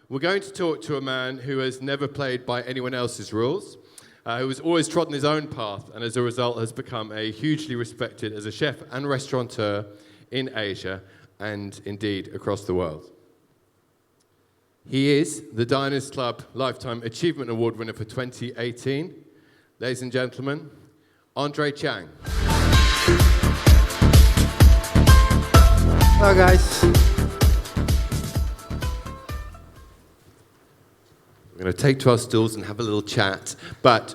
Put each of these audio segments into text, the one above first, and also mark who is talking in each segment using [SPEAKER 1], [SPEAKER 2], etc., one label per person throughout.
[SPEAKER 1] We're going to talk to a man who has never played by anyone else's rules, who has always trodden his own path, and as a result has become a hugely respected as a chef and restaurateur in Asia and indeed across the world. He is the Diners Club Lifetime Achievement Award winner for 2018. Ladies and gentlemen, André Chiang.
[SPEAKER 2] Hello, guys.
[SPEAKER 1] We're going to take to our stools and have a little chat. But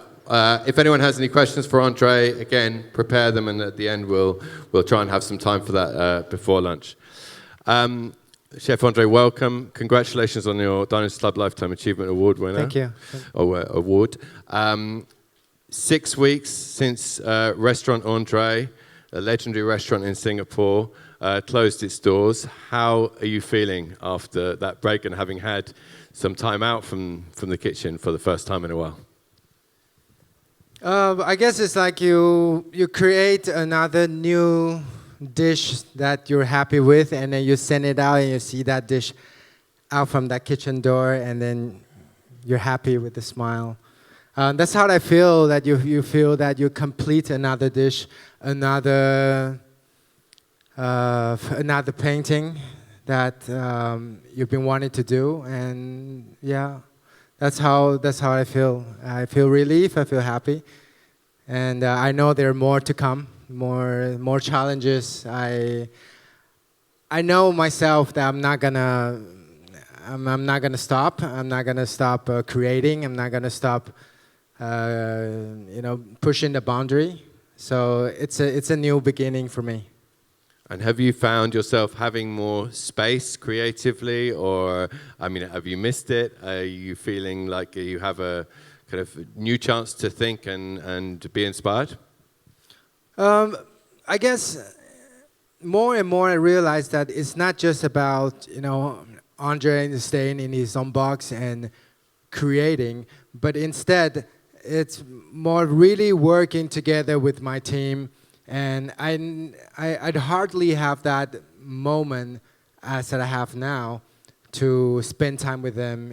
[SPEAKER 1] if anyone has any questions for André, again, prepare them, and at the end we'll try and have some time for that before lunch. Chef André, welcome. Congratulations on your Diners Club Lifetime Achievement Award winner.
[SPEAKER 2] Thank you.
[SPEAKER 1] Award. 6 weeks since Restaurant André, a legendary restaurant in Singapore, closed its doors. How are you feeling after that break and having had some time out from the kitchen for the first time in a while?
[SPEAKER 2] I guess it's like you create another new dish that you're happy with, and then you send it out and you see that dish out from that kitchen door, and then you're happy with a smile. That's how I feel, that you feel that you complete another dish, another painting that you've been wanting to do, and yeah, that's how I feel. I feel relief, I feel happy, and I know there are more to come, more challenges. I know myself that I'm not gonna stop. I'm not gonna stop creating. I'm not gonna stop, pushing the boundary. So it's a new beginning for me.
[SPEAKER 1] And have you found yourself having more space creatively, or, have you missed it? Are you feeling like you have a kind of new chance to think and be inspired?
[SPEAKER 2] I guess more and more I realize that it's not just about, André staying in his own box and creating, but instead it's more really working together with my team. And I'd hardly have that moment as that I have now to spend time with them,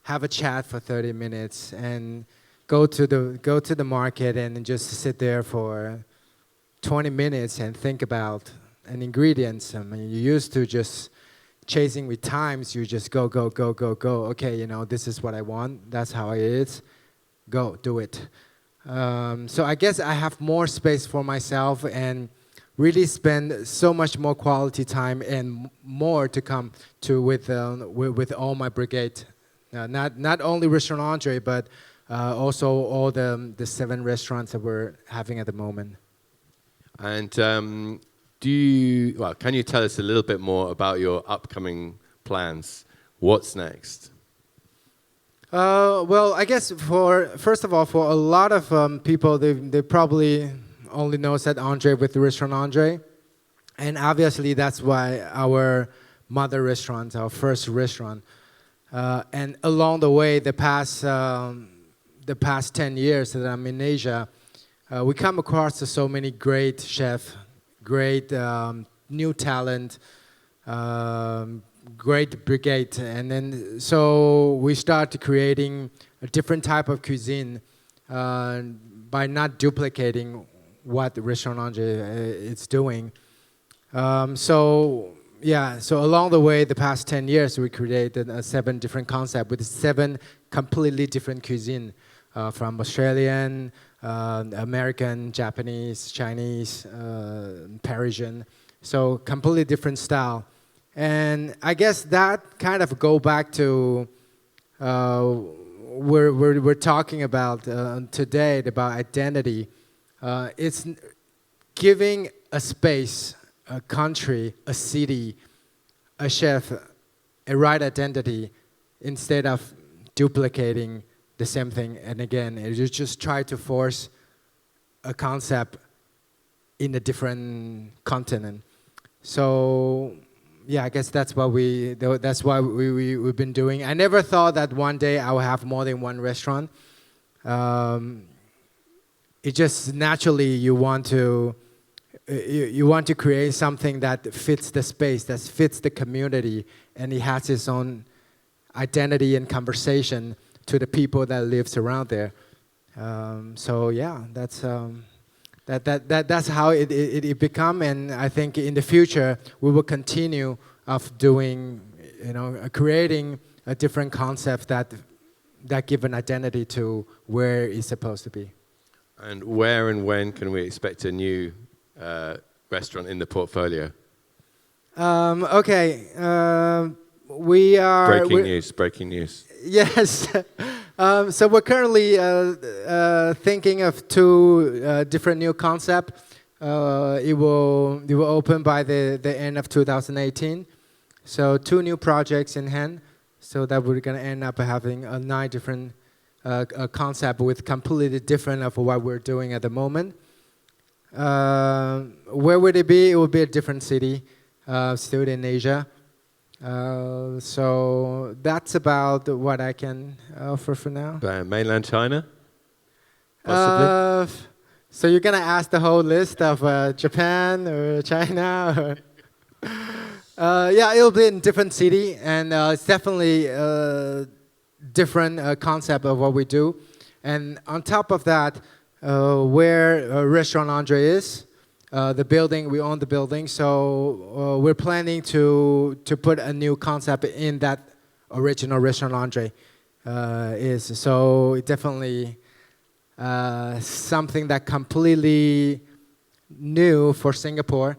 [SPEAKER 2] have a chat for 30 minutes and go to the market and just sit there for 20 minutes and think about an ingredients. You used to just chasing with times. You just go. Okay, this is what I want. That's how it is. Go, do it. So I guess I have more space for myself and really spend so much more quality time and more to come to with all my brigade. Not only Restaurant André, but also all the 7 restaurants that we're having at the moment.
[SPEAKER 1] And can you tell us a little bit more about your upcoming plans? What's next?
[SPEAKER 2] Well, I guess first of all, for a lot of people, they probably only know that André with the Restaurant André, and obviously that's why our mother restaurant, our first restaurant, and along the way, the past 10 years that I'm in Asia, we come across so many great chefs, great new talent. Great brigade, and then so we start creating a different type of cuisine by not duplicating what the Restaurant André is doing. So along the way, the past 10 years, we created 7 different concepts with 7 completely different cuisine, from Australian, American, Japanese, Chinese, Parisian, so completely different style. And I guess that kind of go back to we're talking about today about identity. It's giving a space, a country, a city, a chef, a right identity instead of duplicating the same thing. And again, you just try to force a concept in a different continent. So. Yeah, I guess that's why we've been doing. I never thought that one day I would have more than 1 restaurant. It just naturally you want to create something that fits the space, that fits the community, and it has its own identity and conversation to the people that lives around there. So yeah, that's that's how it become, and I think in the future we will continue of doing, creating a different concept that give an identity to where it's supposed to be.
[SPEAKER 1] And where and when can we expect a new restaurant in the portfolio?
[SPEAKER 2] Okay, we are...
[SPEAKER 1] Breaking news.
[SPEAKER 2] Yes. So we're currently thinking of two different new concepts. It will open by the end of 2018. So 2 new projects in hand. So that we're going to end up having 9 different concepts with completely different of what we're doing at the moment. Where would it be? It would be a different city, still in Asia. So that's about what I can offer for now.
[SPEAKER 1] Mainland China? Possibly?
[SPEAKER 2] So you're going to ask the whole list of Japan or China? Or yeah, it'll be in different city, and it's definitely a different concept of what we do. And on top of that, where Restaurant André is, the building, we own the building, so we're planning to put a new concept in that original Restaurant André is. So it definitely something that completely new for Singapore,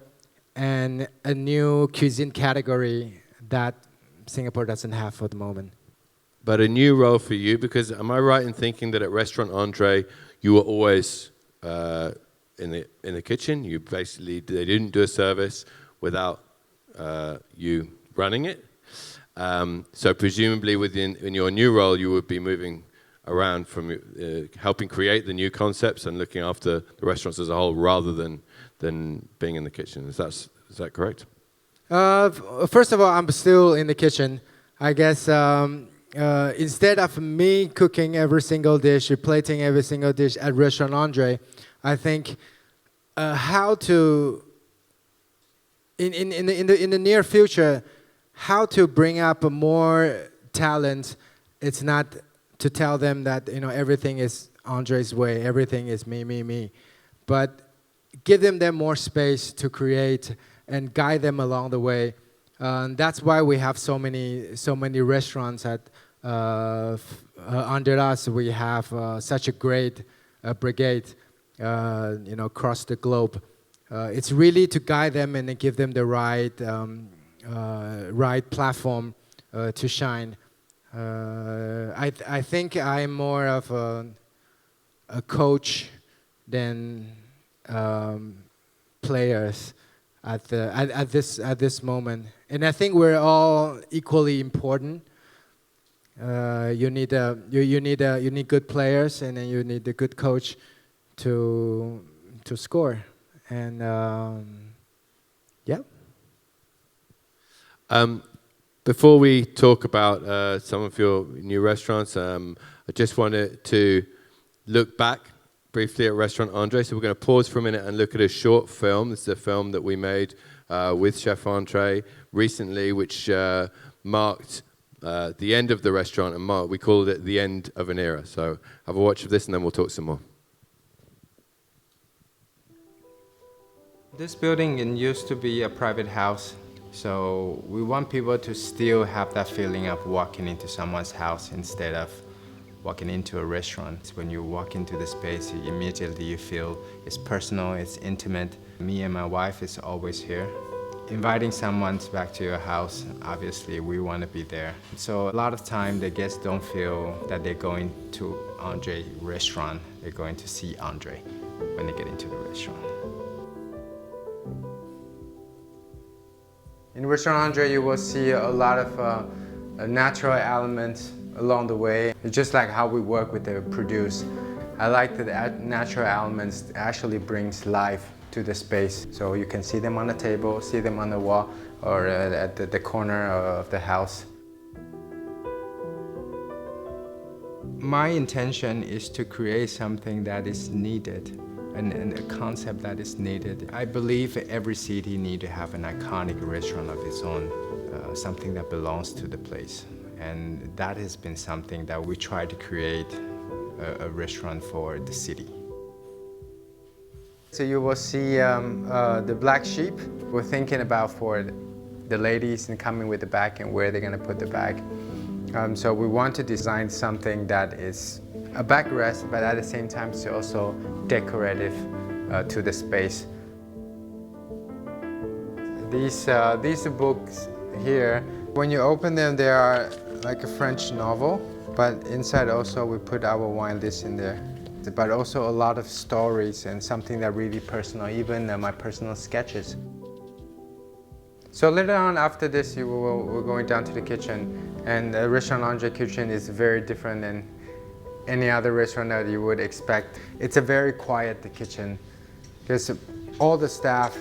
[SPEAKER 2] and a new cuisine category that Singapore doesn't have for the moment.
[SPEAKER 1] But a new role for you, because am I right in thinking that at Restaurant André you were always in the kitchen? You basically, they didn't do a service without you running it. So presumably in your new role you would be moving around from helping create the new concepts and looking after the restaurants as a whole, rather than being in the kitchen. Is that correct?
[SPEAKER 2] First of all, I'm still in the kitchen. I guess instead of me cooking every single dish, plating every single dish at Restaurant André, I think how to in the near future, how to bring up more talent. It's not to tell them that everything is André's way, everything is me, but give them more space to create and guide them along the way. That's why we have so many restaurants at under us. We have such a great brigade, across the globe. It's really to guide them and give them the right platform to shine. I think I'm more of a coach than players at this moment, and I think we're all equally important. You need good players, and then you need a good coach to score, and yeah.
[SPEAKER 1] Before we talk about some of your new restaurants, I just wanted to look back briefly at Restaurant André. So we're going to pause for a minute and look at a short film. This is a film that we made with Chef André recently, which marked the end of the restaurant, and we called it the end of an era. So have a watch of this, and then we'll talk some more.
[SPEAKER 2] This building used to be a private house, so we want people to still have that feeling of walking into someone's house instead of walking into a restaurant. When you walk into the space, immediately you feel it's personal, it's intimate. Me and my wife is always here. Inviting someone back to your house, obviously we want to be there. So a lot of time the guests don't feel that they're going to André restaurant, they're going to see André when they get into the restaurant. In Restaurant André, you will see a lot of natural elements along the way. It's just like how we work with the produce. I like that natural elements actually brings life to the space. So you can see them on the table, see them on the wall, or at the corner of the house. My intention is to create something that is needed, and a concept that is needed. I believe every city needs to have an iconic restaurant of its own. something that belongs to the place. And that has been something that we try to create a restaurant for the city. So you will see the black sheep. We're thinking about for the ladies and coming with the bag and where they're going to put the bag. So we want to design something that is a backrest, but at the same time it's also decorative to the space. These books here, when you open them, they are like a French novel, but inside also we put our wine list in there. But also a lot of stories and something that really personal, even my personal sketches. So later on after this, we're going down to the kitchen, and the Restaurant André kitchen is very different than any other restaurant that you would expect. It's a very quiet kitchen, because all the staff,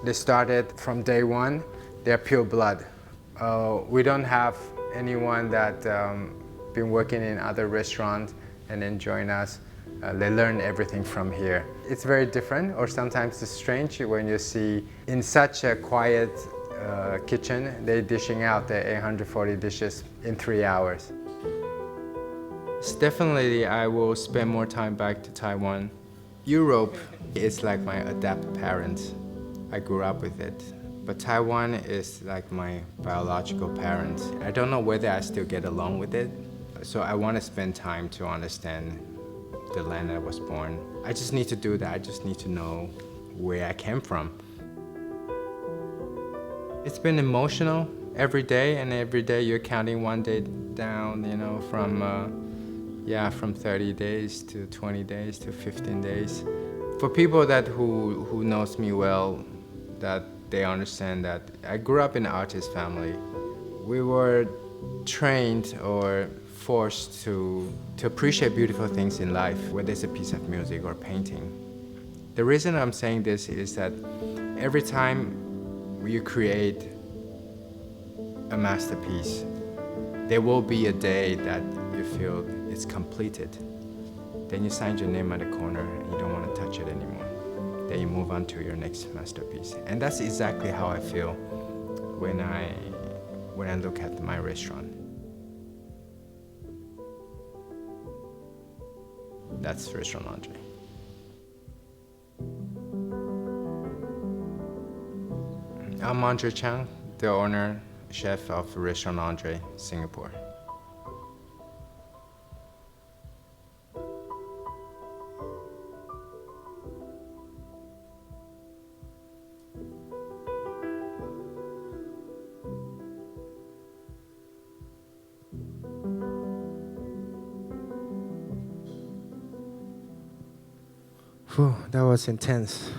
[SPEAKER 2] they started from day one, they're pure blood. We don't have anyone that been working in other restaurants and then join us. They learn everything from here. It's very different, or sometimes it's strange when you see in such a quiet kitchen, they're dishing out the 840 dishes in 3 hours. Definitely, I will spend more time back to Taiwan. Europe is like my adopted parents. I grew up with it. But Taiwan is like my biological parents. I don't know whether I still get along with it. So I want to spend time to understand the land I was born. I just need to do that. I just need to know where I came from. It's been emotional every day, and every day you're counting one day down, you know, from 30 days to 20 days to 15 days. For people that who knows me well, that they understand that I grew up in an artist family. We were trained or forced to appreciate beautiful things in life, whether it's a piece of music or painting. The reason I'm saying this is that every time you create a masterpiece, there will be a day that you feel it's completed. Then you sign your name on the corner and you don't want to touch it anymore. Then you move on to your next masterpiece. And that's exactly how I feel when I look at my restaurant. That's Restaurant André. I'm André Chiang, the owner, chef of Restaurant André, Singapore. Whew, that was intense.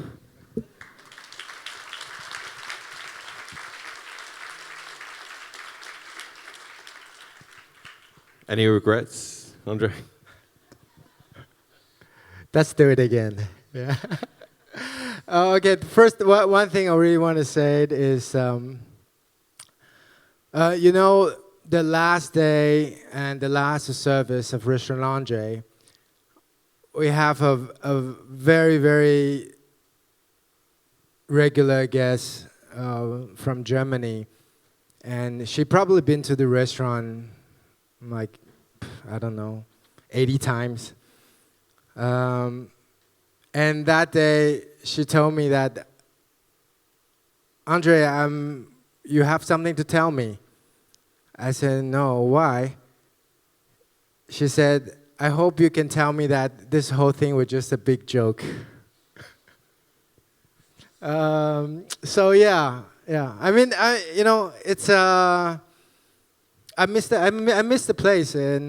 [SPEAKER 1] Any regrets, André?
[SPEAKER 2] Let's do it again. Yeah. Okay, first, one thing I really want to say is, you know, the last day and the last service of Restaurant André, we have a very, very regular guest from Germany. And she probably been to the restaurant like, I don't know, 80 times. And that day, she told me that, André, you have something to tell me. I said, no, why? She said, I hope you can tell me that this whole thing was just a big joke. So yeah. I mean, you know, it's I miss the place, and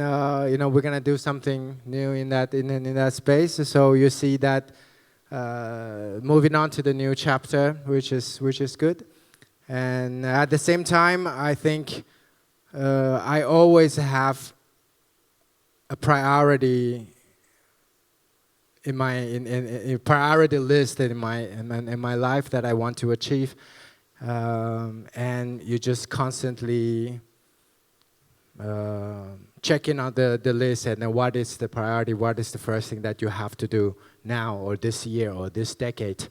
[SPEAKER 2] you know, we're gonna do something new in that space. So you see that moving on to the new chapter, which is good. And at the same time, I think I always have a priority in my priority list in my life that I want to achieve, and you just constantly checking on the list and what is the priority, what is the first thing that you have to do now or this year or this decade,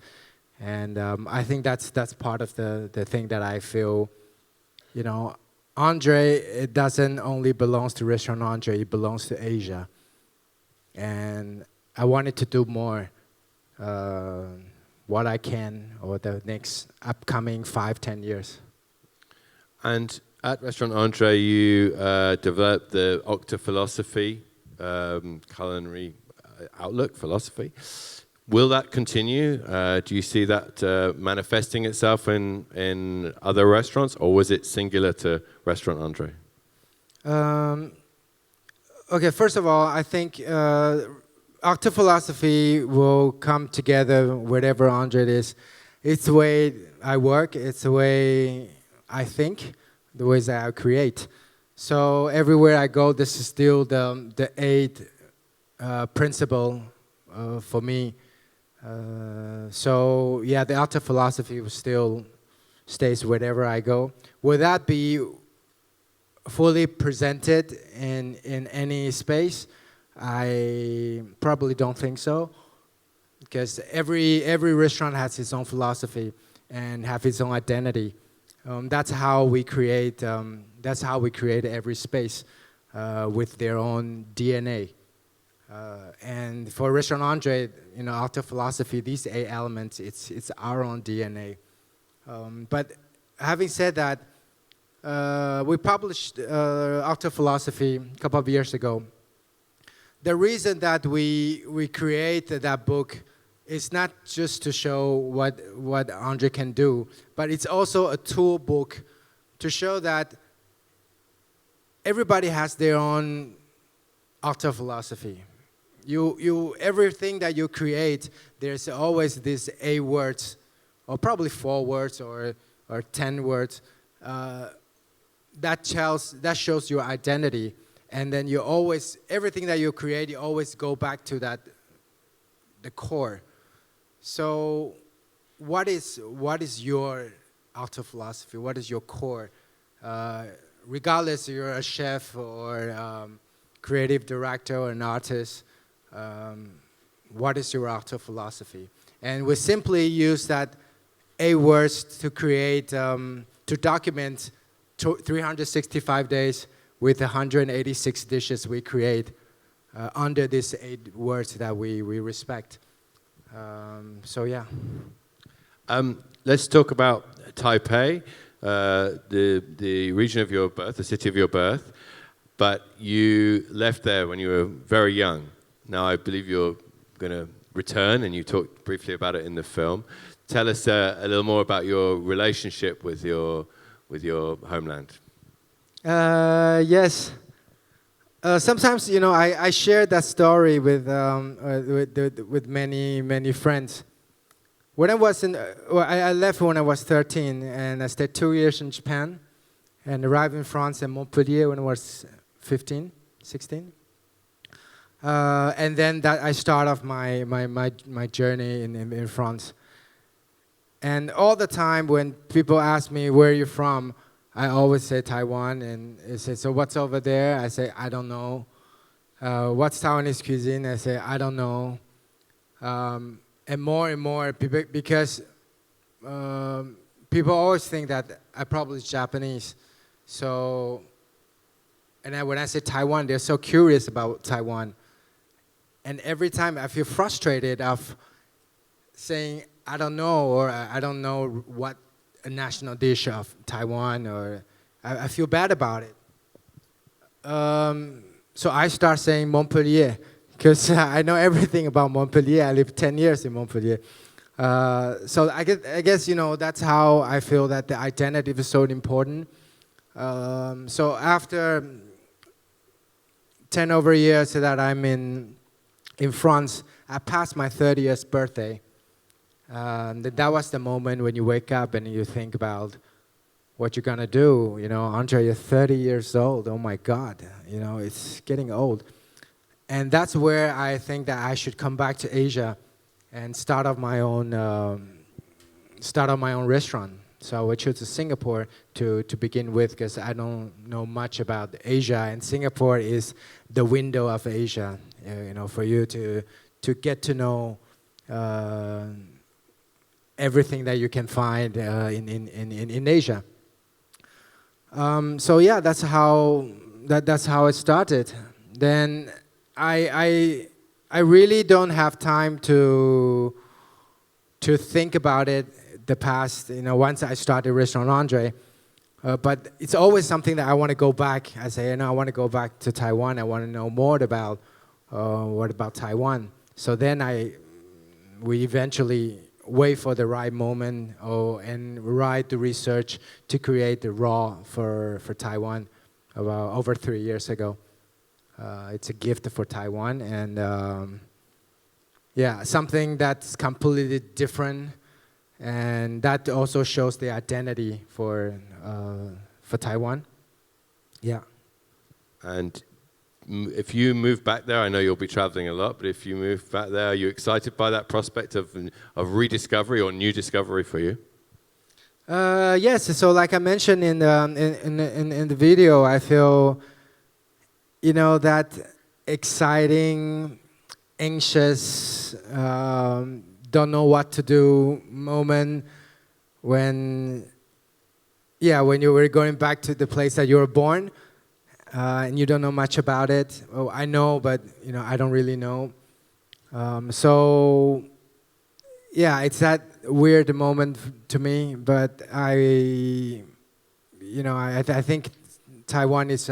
[SPEAKER 2] and I think that's part of the thing that I feel you know, André, it doesn't only belongs to Restaurant André, it belongs to Asia. And I wanted to do more, what I can over the next upcoming 5-10 years.
[SPEAKER 1] And at Restaurant André, you developed the Octa philosophy, culinary outlook philosophy. Will that continue? Do you see that manifesting itself in other restaurants, or was it singular to Restaurant André?
[SPEAKER 2] Okay, first of all, I think Octa philosophy will come together wherever André is. It's the way I work, it's the way I think, the ways that I create. So everywhere I go, this is still the eighth principle for me. So yeah, the Octa philosophy will still stays wherever I go. Will that be fully presented in any space? I probably don't think so, because every restaurant has its own philosophy and have its own identity. That's how we create. That's how we create every space with their own DNA. And for Restaurant André, you know, Octa philosophy, these 8 elements, it's our own DNA. But having said that, we published Octa philosophy a couple of years ago. The reason that we created that book is not just to show what André can do, but it's also a tool book to show that everybody has their own Octa philosophy. Everything that you create, there's always these 8 words, or probably 4 words or 10 words. That shows your identity, and then you always, everything that you create, you always go back to that, the core. So what is your Octa philosophy? What is your core? Regardless if you're a chef or creative director or an artist, what is your Octa philosophy? And we simply use that 8 words to create, to document 365 days with 186 dishes we create under these 8 words that we respect. So yeah.
[SPEAKER 1] Let's talk about Taipei, the region of your birth, the city of your birth. But you left there when you were very young. Now I believe you're going to return, and you talked briefly about it in the film. Tell us a little more about your relationship with your homeland.
[SPEAKER 2] Yes. Sometimes, you know, I share that story with many friends. When I was I left when I was 13, and I stayed 2 years in Japan, and arrived in France and Montpellier when I was 15, 16. And then I start off my journey in France. And all the time when people ask me, where are you from? I always say Taiwan, and they say, so what's over there? I say, I don't know. What's Taiwanese cuisine? I say, I don't know. And more, because people always think that I probably Japanese. So, and when I say Taiwan, they're so curious about Taiwan. And every time I feel frustrated of saying, I don't know, or I don't know what a national dish of Taiwan, or I feel bad about it. So I start saying Montpellier, because I know everything about Montpellier. I lived 10 years in Montpellier. So I guess, you know, that's how I feel that the identity is so important. So after 10 over years that I'm in France, I passed my 30th birthday. That was the moment when you wake up and you think about what you're gonna do. You know, André, you're 30 years old. Oh my God, you know, it's getting old. And that's where I think that I should come back to Asia and start up my own restaurant. So I chose Singapore to begin with, because I don't know much about Asia, and Singapore is the window of Asia. You know, for you to get to know everything that you can find in Asia. So yeah, that's how it started. Then I really don't have time to think about it. The past, once I started Restaurant André, but it's always something that I want to go back. I say, I want to go back to Taiwan. I want to know more about what about Taiwan. So then we eventually wait for the right moment and write the research to create the raw for Taiwan about over 3 years ago. It's a gift for Taiwan, and yeah, something that's completely different, and that also shows the identity for Taiwan. Yeah.
[SPEAKER 1] And if you move back there, I know you'll be traveling a lot, but if you move back there, are you excited by that prospect of rediscovery or new discovery for you?
[SPEAKER 2] Yes. So, like I mentioned in the video, I feel, that exciting, anxious, don't know what to do moment when you were going back to the place that you were born. And you don't know much about it. Oh, I know, but I don't really know. So, yeah, it's that weird moment to me. But I think Taiwan it's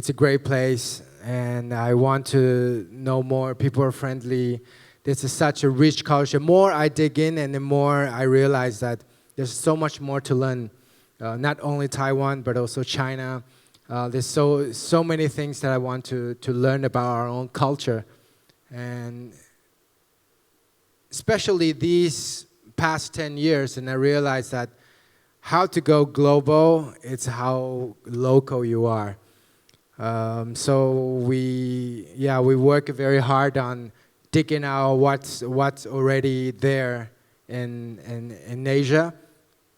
[SPEAKER 2] a great place, and I want to know more. People are friendly. This is such a rich culture. More I dig in, and the more I realize that there's so much more to learn. Not only Taiwan, but also China. There's so many things that I want to learn about our own culture, and especially these past 10 years, and I realized that how to go global, it's how local you are. So we work very hard on digging out what's already there in Asia,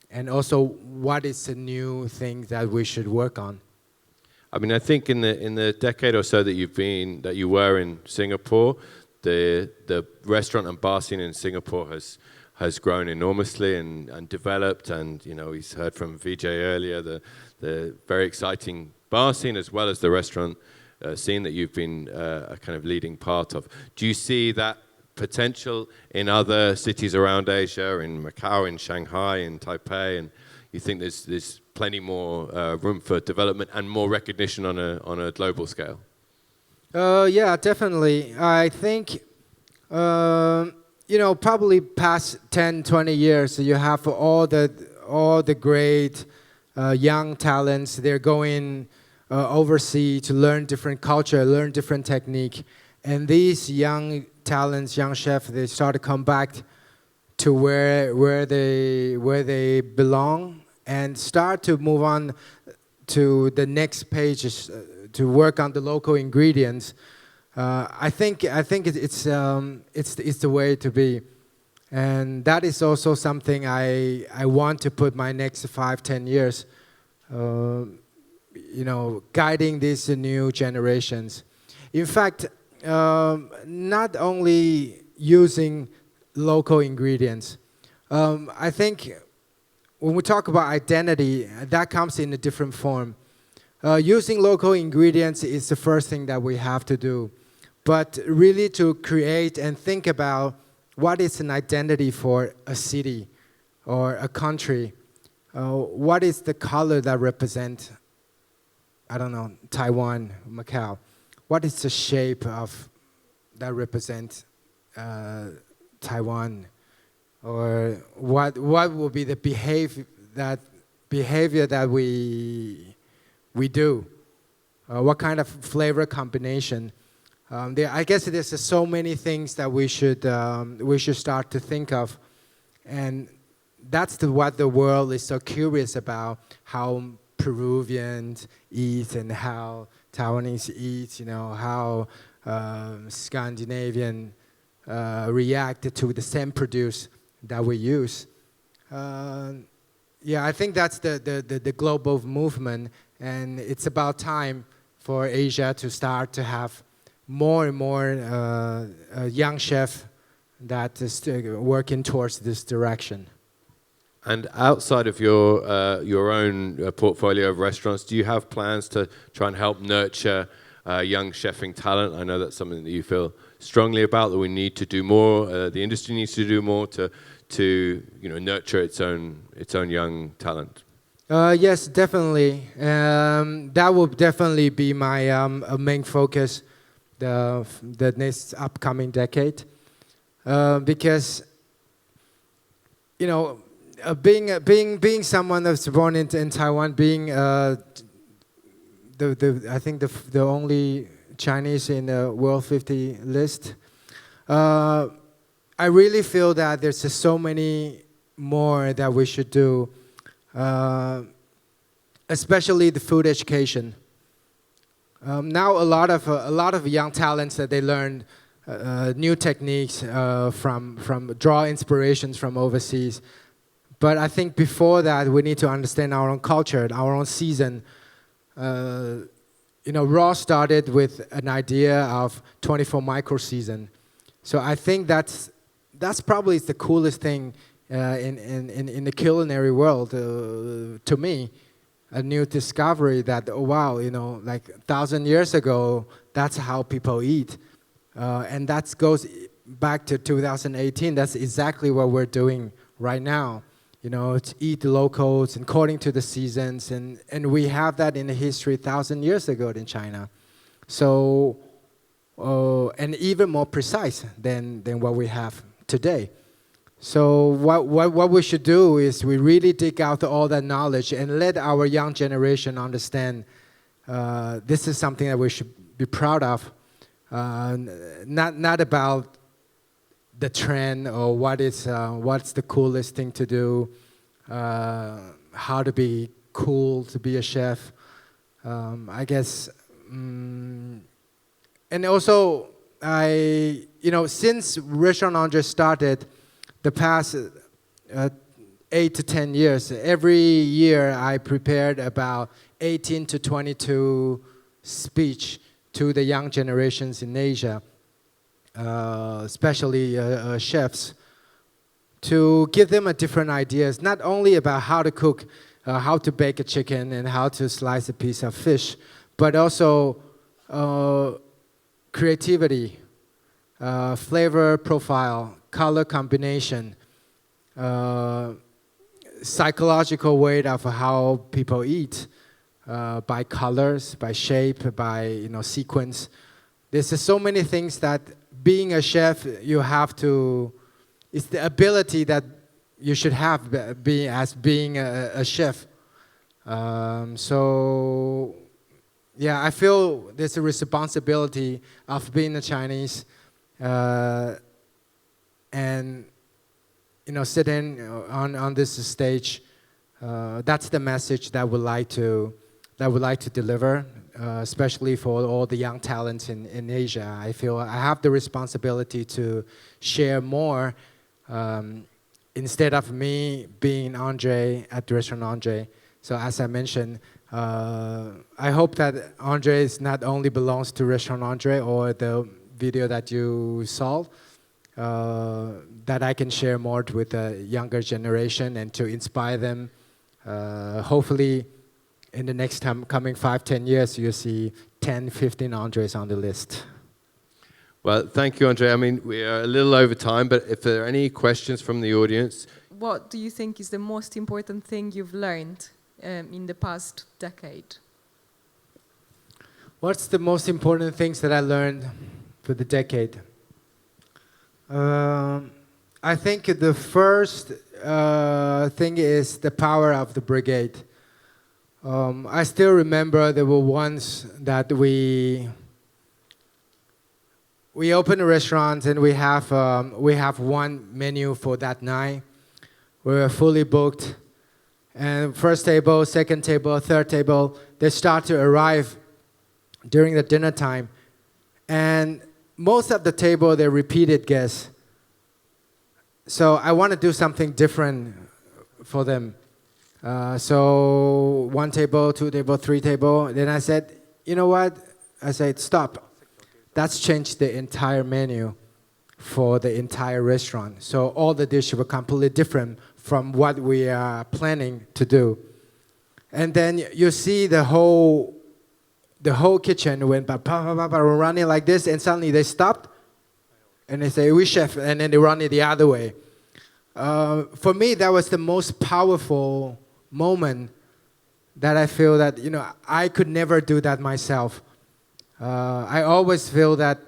[SPEAKER 2] and also what is the new thing that we should work on.
[SPEAKER 1] I mean, I think in the decade or so that you were in Singapore, the restaurant and bar scene in Singapore has grown enormously and developed. And he's heard from Vijay earlier the very exciting bar scene as well as the restaurant scene that you've been a kind of leading part of. Do you see that potential in other cities around Asia, in Macau, in Shanghai, in Taipei, and you think there's plenty more room for development and more recognition on a global scale?
[SPEAKER 2] Yeah, definitely. I think, probably past 10, 20 years, you have all the great young talents. They're going overseas to learn different culture, learn different technique. And these young talents, young chefs, they start to come back to where they belong, and start to move on to the next pages to work on the local ingredients. I think it's the way to be, and that is also something I want to put my next 5-10 years, guiding these new generations. In fact, not only using local ingredients. I think when we talk about identity, that comes in a different form. Using local ingredients is the first thing that we have to do. But really to create and think about what is an identity for a city or a country. What is the color that represents, I don't know, Taiwan, Macau? What is the shape that represents Taiwan? Or what will be the behavior that we do? What kind of flavor combination? I guess there's so many things that we should start to think of, and that's what the world is so curious about: how Peruvians eat and how Taiwanese eat. How Scandinavian react to the same produce that we use. I think that's the global movement, and it's about time for Asia to start to have more and more young chefs that is working towards this direction.
[SPEAKER 1] And outside of your own portfolio of restaurants, do you have plans to try and help nurture young chefing talent? I know that's something that you feel strongly about, that we need to do more. The industry needs to do more to nurture its own young talent.
[SPEAKER 2] Yes, definitely. That will definitely be my main focus the next upcoming decade, because being someone that's born in Taiwan, being I think the only Chinese in the World 50 list, I really feel that there's just so many more that we should do, especially the food education. Now a lot of young talents that they learn new techniques from draw inspirations from overseas. But I think before that, we need to understand our own culture, our own season. Raw started with an idea of 24 micro season. So I think that's probably the coolest thing in the culinary world to me. A new discovery that, oh wow, like 1,000 years ago, that's how people eat. And that goes back to 2018. That's exactly what we're doing right now. To eat the locals and according to the seasons. And we have that in the history 1,000 years ago in China. So, and even more precise than what we have today. So what we should do is we really dig out all that knowledge and let our young generation understand this is something that we should be proud of. Not about the trend or what's the coolest thing to do, how to be cool to be a chef. I guess, and also since Restaurant André started, the past 8 to 10 years, every year I prepared about 18 to 22 speech to the young generations in Asia, especially chefs, to give them different ideas, not only about how to cook, how to bake a chicken and how to slice a piece of fish, but also creativity, flavor profile, color combination, psychological way of how people eat, by colors, by shape, by sequence. There's just so many things that being a chef you have to. It's the ability that you should have being a chef. So yeah, I feel there's a responsibility of being a Chinese. And sitting on this stage, that's the message that would like to deliver, especially for all the young talents in Asia. I feel I have the responsibility to share more, instead of me being André at the Restaurant André. So as I mentioned, I hope that André not only belongs to Restaurant André or the video that you saw, that I can share more with the younger generation and to inspire them. Hopefully, in the next coming 5-10 years, you'll see 10-15 Andres on the list.
[SPEAKER 1] Well, thank you, André. I mean, we are a little over time, but if there are any questions from the audience.
[SPEAKER 3] What do you think is the most important thing you've learned in the past decade?
[SPEAKER 2] What's the most important things that I learned for the decade? I think the first thing is the power of the brigade. I still remember there were once that we opened a restaurant and we have one menu for that night. We were fully booked, and first table, second table, third table, they start to arrive during the dinner time, and most of the table they're repeated guests. So I want to do something different for them. So one table, two table, three table. Then I said, you know what? I said, stop. That's changed the entire menu for the entire restaurant. So all the dishes were completely different from what we are planning to do. And then you see the whole kitchen went running like this, and suddenly they stopped, and they say, "We chef," and then they run it the other way. For me, that was the most powerful moment that I feel that, I could never do that myself. I always feel that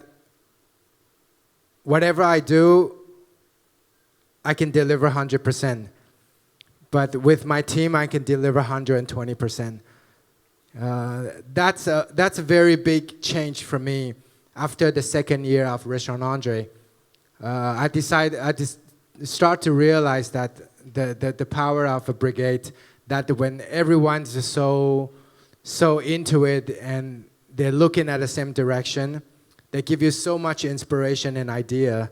[SPEAKER 2] whatever I do, I can deliver 100%. But with my team, I can deliver 120%. That's a very big change for me after the second year of Restaurant André. I start to realize that the power of a brigade, that when everyone's so into it and they're looking at the same direction, they give you so much inspiration and idea,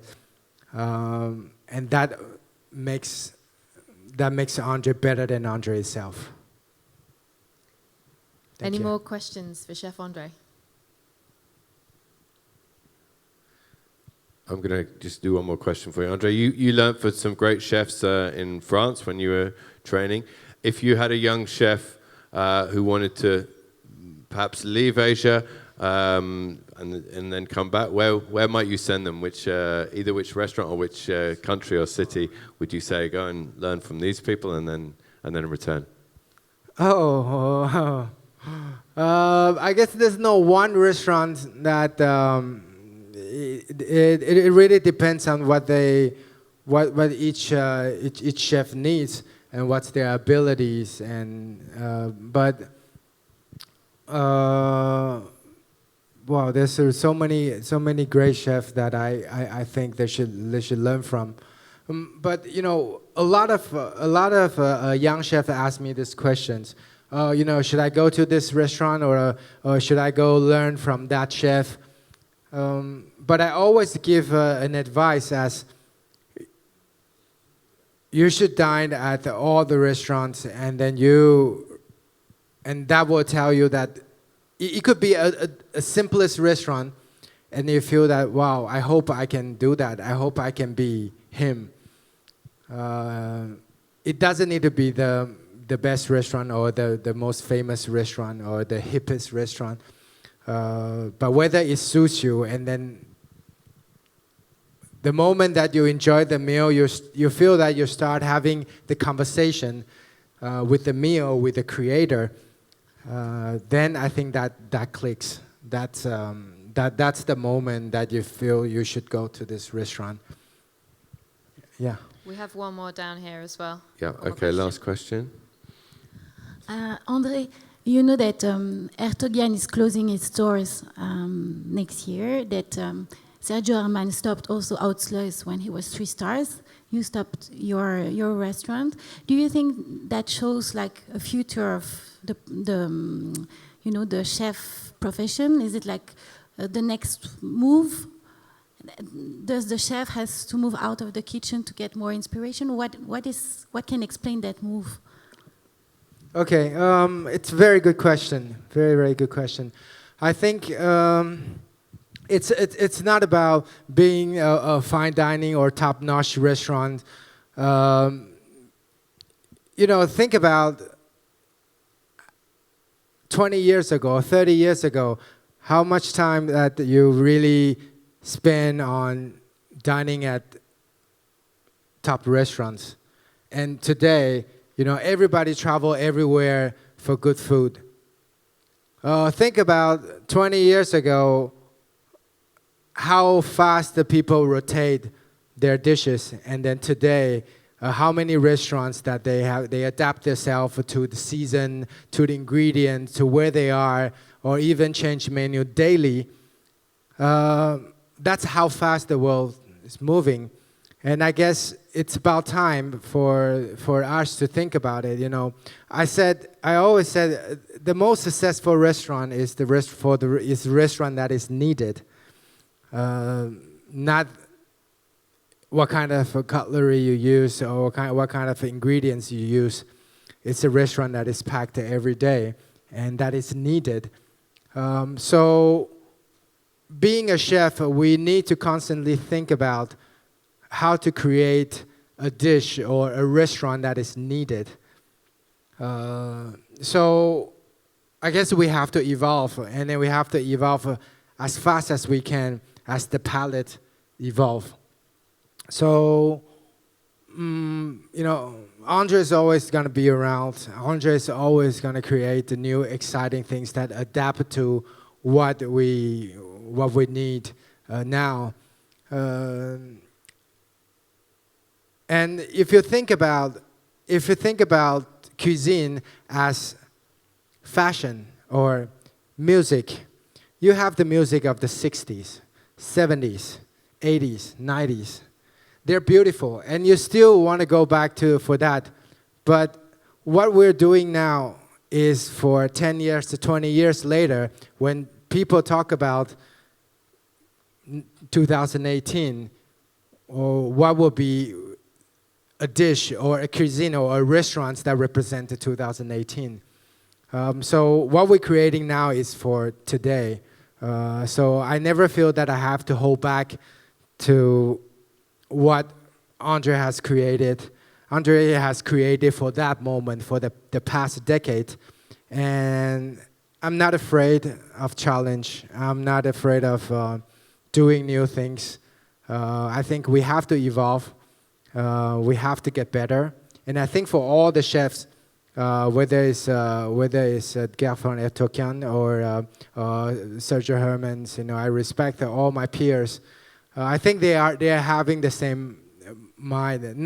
[SPEAKER 2] and that makes André better than André itself. Thank
[SPEAKER 4] Any
[SPEAKER 2] you.
[SPEAKER 4] more questions for Chef André?
[SPEAKER 1] I'm going to just do one more question for you. André, you learned for some great chefs in France when you were training. If you had a young chef who wanted to perhaps leave Asia and then come back, where might you send them? Either which restaurant or which country or city would you say, go and learn from these people and then return?
[SPEAKER 2] I guess there's no one restaurant that it really depends on what each chef needs and what's their abilities, wow, there's so many great chefs that I think they should learn from. But a lot of young chefs ask me these questions. Should I go to this restaurant or should I go learn from that chef? But I always give an advice as you should dine at all the restaurants, and that will tell you that it could be a simplest restaurant, and you feel that, wow, I hope I can do that. I hope I can be him. It doesn't need to be the best restaurant or the most famous restaurant or the hippest restaurant. But whether it suits you, and then the moment that you enjoy the meal, you feel that you start having the conversation with the meal, with the creator, then I think that clicks. That's the moment that you feel you should go to this restaurant. Yeah.
[SPEAKER 4] We have one more down here as well.
[SPEAKER 1] Yeah, okay, last question.
[SPEAKER 5] André, you know that Gaggan is closing its doors next year, that Sergio Armani stopped also Outslice when he was 3 stars. You stopped your restaurant. Do you think that shows like a future of the chef profession? Is it like the next move? Does the chef has to move out of the kitchen to get more inspiration? What can explain that move?
[SPEAKER 2] Okay, it's a very good question. Very, very good question. I think it's not about being a fine dining or top-notch restaurant. Think about 20 years ago, 30 years ago, how much time that you really spend on dining at top restaurants. And today, everybody travel everywhere for good food. Think about 20 years ago, how fast the people rotate their dishes, and then today, how many restaurants that they adapt themselves to the season, to the ingredients, to where they are, or even change menu daily. That's how fast the world is moving. And I guess it's about time for us to think about it. I always said the most successful restaurant is the restaurant that is needed, not what kind of cutlery you use or what kind of ingredients you use. It's a restaurant that is packed every day and that is needed. So being a chef, we need to constantly think about how to create a dish or a restaurant that is needed. So I guess we have to evolve, and then we have to evolve as fast as we can as the palate evolve. So, André is always going to be around. André is always going to create the new exciting things that adapt to what we need now. And if you think about cuisine as fashion or music, you have the music of the 60s, 70s, 80s, 90s. They're beautiful, and you still want to go back for that. But what we're doing now is for 10 years to 20 years later, when people talk about 2018, or what will be a dish or a cuisine or a restaurant that represent the 2018. So what we're creating now is for today. So I never feel that I have to hold back to what André has created. André has created for that moment, for the past decade. And I'm not afraid of challenge. I'm not afraid of doing new things. I think we have to evolve. We have to get better. And I think for all the chefs, whether it's Gerfan Ertokian or Sergio Hermans, I respect all my peers. I think they are having the same mind.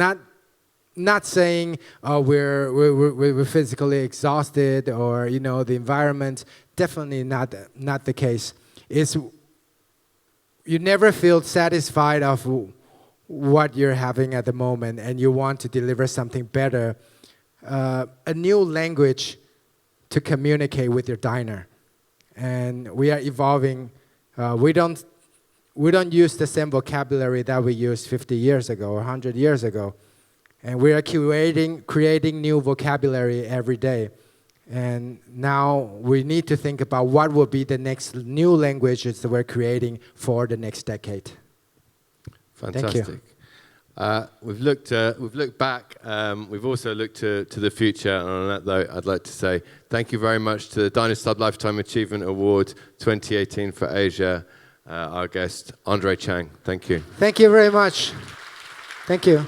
[SPEAKER 2] Not saying we're physically exhausted or the environment. Definitely not the case. It's you never feel satisfied of what you're having at the moment, and you want to deliver something better. A new language to communicate with your diner, and we are evolving. We don't use the same vocabulary that we used 50 years ago or 100 years ago, and we are creating new vocabulary every day. And now we need to think about what will be the next new languages that we're creating for the next decade.
[SPEAKER 1] Fantastic.
[SPEAKER 2] Thank you.
[SPEAKER 1] We've looked back. We've also looked to the future. And on that note, I'd like to say thank you very much to the Diners Club Lifetime Achievement Award 2018 for Asia, our guest André Chiang. Thank you.
[SPEAKER 2] Thank you very much. Thank you.